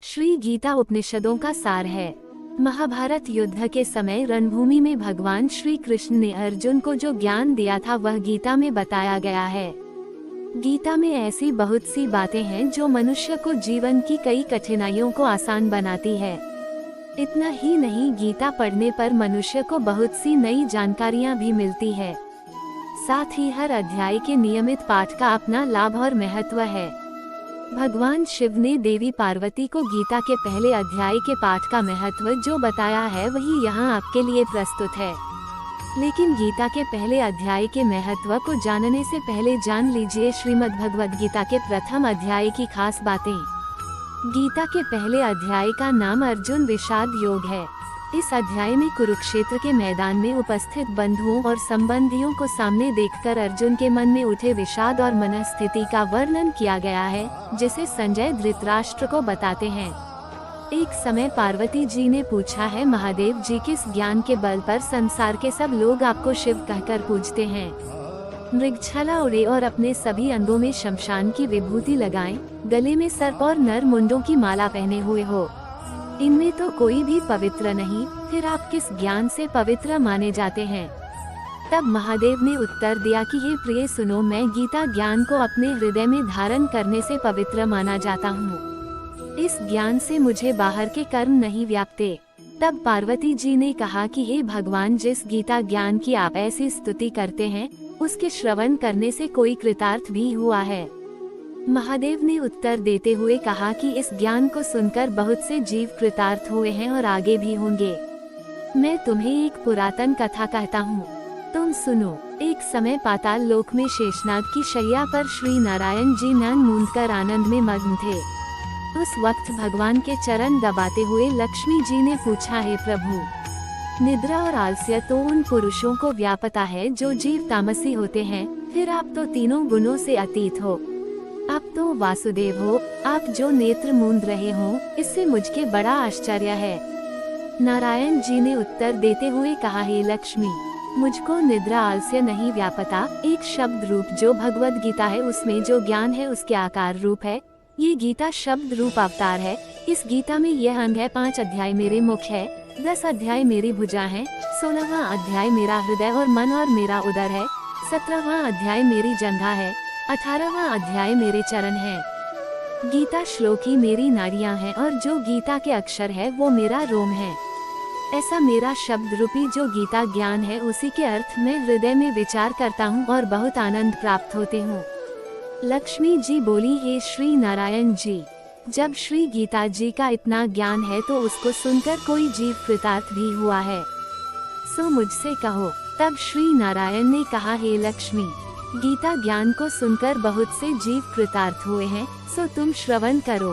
श्री गीता उपनिषदों का सार है। महाभारत युद्ध के समय रणभूमि में भगवान श्री कृष्ण ने अर्जुन को जो ज्ञान दिया था वह गीता में बताया गया है। गीता में ऐसी बहुत सी बातें हैं जो मनुष्य को जीवन की कई कठिनाइयों को आसान बनाती है। इतना ही नहीं, गीता पढ़ने पर मनुष्य को बहुत सी नई जानकारियां भी मिलती है। साथ ही हर अध्याय के नियमित पाठ का अपना लाभ और महत्व है। भगवान शिव ने देवी पार्वती को गीता के पहले अध्याय के पाठ का महत्व जो बताया है वही यहाँ आपके लिए प्रस्तुत है। लेकिन गीता के पहले अध्याय के महत्व को जानने से पहले जान लीजिए श्रीमद् भगवद गीता के प्रथम अध्याय की खास बातें। गीता के पहले अध्याय का नाम अर्जुन विषाद योग है। इस अध्याय में कुरुक्षेत्र के मैदान में उपस्थित बंधुओं और संबंधियों को सामने देखकर अर्जुन के मन में उठे विषाद और मनस्थिति का वर्णन किया गया है, जिसे संजय धृतराष्ट्र को बताते हैं। एक समय पार्वती जी ने पूछा है, महादेव जी किस ज्ञान के बल पर संसार के सब लोग आपको शिव कहकर पूजते हैं? मृगछाला उड़े और अपने सभी अंगों में शमशान की विभूति लगाएं, गले में सर्प और नर मुंडों की माला पहने हुए हो, इनमें तो कोई भी पवित्र नहीं, फिर आप किस ज्ञान से पवित्र माने जाते हैं? तब महादेव ने उत्तर दिया कि हे प्रिय सुनो, मैं गीता ज्ञान को अपने हृदय में धारण करने से पवित्र माना जाता हूँ। इस ज्ञान से मुझे बाहर के कर्म नहीं व्यापते। तब पार्वती जी ने कहा कि हे भगवान, जिस गीता ज्ञान की आप ऐसी स्तुति करते हैं उसके श्रवण करने से कोई कृतार्थ भी हुआ है? महादेव ने उत्तर देते हुए कहा कि इस ज्ञान को सुनकर बहुत से जीव कृतार्थ हुए हैं और आगे भी होंगे। मैं तुम्हें एक पुरातन कथा कहता हूँ, तुम सुनो। एक समय पाताल लोक में शेषनाग की शैया पर श्री नारायण जी नींद मूंदकर आनंद में मग्न थे। उस वक्त भगवान के चरण दबाते हुए लक्ष्मी जी ने पूछा, हे प्रभु, निद्रा और आलस्य तो उन पुरुषों को व्यापता है जो जीव तामसी होते हैं, फिर आप तो तीनों गुणों से अतीत हो। आप तो वासुदेव हो, आप जो नेत्र मूंद रहे हो, इससे मुझके बड़ा आश्चर्य है। नारायण जी ने उत्तर देते हुए कहा, हे लक्ष्मी, मुझको निद्रा आलस्य नहीं व्यापता। एक शब्द रूप जो भगवद गीता है उसमें जो ज्ञान है उसके आकार रूप है। ये गीता शब्द रूप अवतार है। इस गीता में यह अंग है, 5 अध्याय मेरे मुख है, 10 अध्याय मेरी भुजा है, 16वां अध्याय मेरा हृदय और मन और मेरा उदर है, 17वां अध्याय मेरी जंघा है, 18वां अध्याय मेरे चरण है। गीता श्लोक ही मेरी नाड़ियां हैं और जो गीता के अक्षर है वो मेरा रोम है। ऐसा मेरा शब्द रूपी जो गीता ज्ञान है उसी के अर्थ में हृदय में विचार करता हूँ और बहुत आनंद प्राप्त होते हूँ। लक्ष्मी जी बोली, हे श्री नारायण जी, जब श्री गीता जी का इतना ज्ञान है तो उसको सुनकर कोई जीव कृतार्थ भी हुआ है, सो मुझसे कहो। तब श्री नारायण ने कहा, हे लक्ष्मी, गीता ज्ञान को सुनकर बहुत से जीव कृतार्थ हुए हैं, सो तुम श्रवण करो।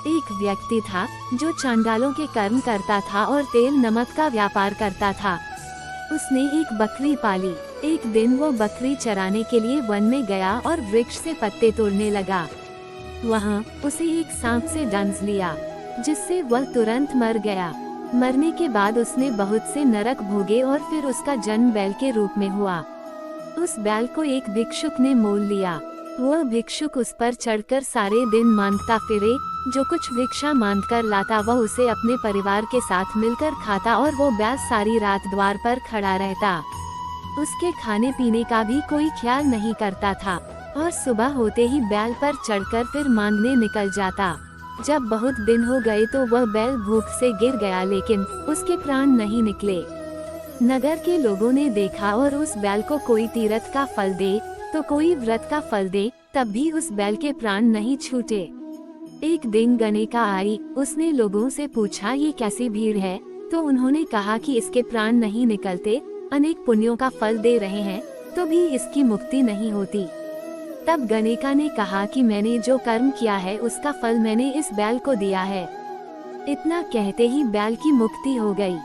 एक व्यक्ति था जो चांडालों के कर्म करता था और तेल नमक का व्यापार करता था। उसने एक बकरी पाली। एक दिन वो बकरी चराने के लिए वन में गया और वृक्ष से पत्ते तोड़ने लगा। वहाँ उसे एक सांप से डंस लिया, जिससे वह तुरंत मर गया। मरने के बाद उसने बहुत से नरक भोगे और फिर उसका जन्म बैल के रूप में हुआ। उस बैल को एक भिक्षुक ने मोल लिया। वह भिक्षुक उस पर चढ़कर सारे दिन मांगता फिरे, जो कुछ भिक्षा मांगकर लाता वह उसे अपने परिवार के साथ मिलकर खाता और वो बैल सारी रात द्वार पर खड़ा रहता। उसके खाने पीने का भी कोई ख्याल नहीं करता था और सुबह होते ही बैल पर चढ़कर फिर मांगने निकल जाता। जब बहुत दिन हो गए तो वह बैल भूख से गिर गया, लेकिन उसके प्राण नहीं निकले। नगर के लोगों ने देखा और उस बैल को कोई तीर्थ का फल दे तो कोई व्रत का फल दे, तब भी उस बैल के प्राण नहीं छूटे। एक दिन गणिका आई, उसने लोगों से पूछा, ये कैसी भीड़ है? तो उन्होंने कहा कि इसके प्राण नहीं निकलते, अनेक पुण्यों का फल दे रहे हैं तो भी इसकी मुक्ति नहीं होती। तब गणिका ने कहा कि मैंने जो कर्म किया है उसका फल मैंने इस बैल को दिया है। इतना कहते ही बैल की मुक्ति हो गई।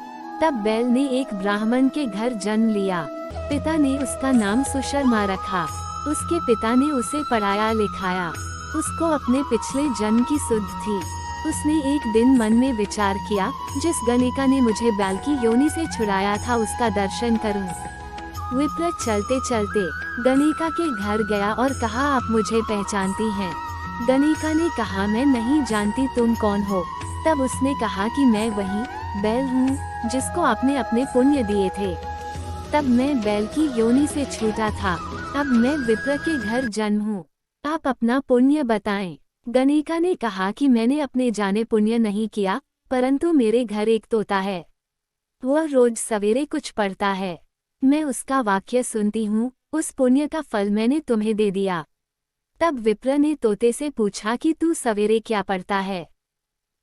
तब बैल ने एक ब्राह्मण के घर जन्म लिया। पिता ने उसका नाम सुशर्मा रखा। उसके पिता ने उसे पढ़ाया लिखाया। उसको अपने पिछले जन्म की सुध थी। उसने एक दिन मन में विचार किया, जिस गणिका ने मुझे बैल की योनि से छुड़ाया था उसका दर्शन करूं। विप्र चलते चलते गणिका के घर गया और कहा, आप मुझे पहचानती हैं? गणिका ने कहा, मैं नहीं जानती तुम कौन हो। तब उसने कहा कि मैं वही बैल हूँ जिसको आपने अपने पुण्य दिए थे। तब मैं बैल की योनि से छूटा था, अब मैं विप्र के घर जन्म हूँ। आप अपना पुण्य बताएं। गणिका ने कहा कि मैंने अपने जाने पुण्य नहीं किया, परंतु मेरे घर एक तोता है। वह रोज सवेरे कुछ पढ़ता है, मैं उसका वाक्य सुनती हूँ, उस पुण्य का फल मैंने तुम्हें दे दिया। तब विप्र ने तोते से पूछा कि तू सवेरे क्या पढ़ता है।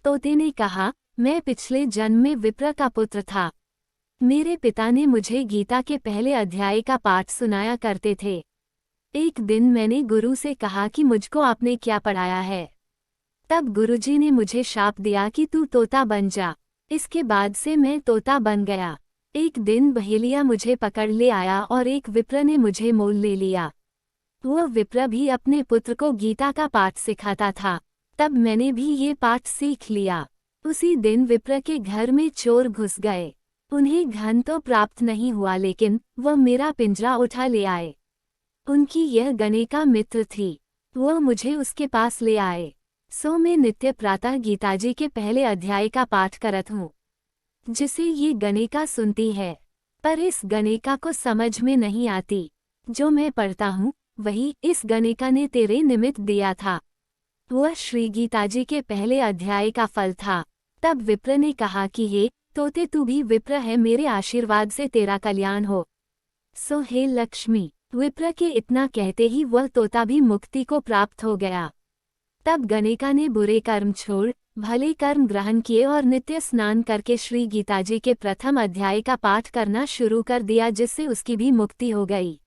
तोते ने कहा, मैं पिछले जन्म में विप्र का पुत्र था। मेरे पिता ने मुझे गीता के पहले अध्याय का पाठ सुनाया करते थे। एक दिन मैंने गुरु से कहा कि मुझको आपने क्या पढ़ाया है। तब गुरुजी ने मुझे शाप दिया कि तू तोता बन जा। इसके बाद से मैं तोता बन गया। एक दिन बहेलिया मुझे पकड़ ले आया और एक विप्र ने मुझे मोल ले लिया। वह विप्र भी अपने पुत्र को गीता का पाठ सिखाता था। तब मैंने भी ये पाठ सीख लिया। उसी दिन विप्र के घर में चोर घुस गए। उन्हें धन तो प्राप्त नहीं हुआ, लेकिन वह मेरा पिंजरा उठा ले आए। उनकी यह गणिका मित्र थी। वह मुझे उसके पास ले आए। सो मैं नित्य प्रातः गीताजी के पहले अध्याय का पाठ करत हूँ, जिसे ये गणिका सुनती है। पर इस गणिका को समझ में नहीं आती। जो मैं पढ़ता हूँ वही इस गणिका ने तेरे निमित्त दिया था। वह श्री गीताजी के पहले अध्याय का फल था। तब विप्र ने कहा कि हे तोते, तू भी विप्र है, मेरे आशीर्वाद से तेरा कल्याण हो। सो हे लक्ष्मी। विप्र के इतना कहते ही वह तोता भी मुक्ति को प्राप्त हो गया। तब गणिका ने बुरे कर्म छोड़ भले कर्म ग्रहण किए और नित्य स्नान करके श्री गीताजी के प्रथम अध्याय का पाठ करना शुरू कर दिया, जिससे उसकी भी मुक्ति हो गई।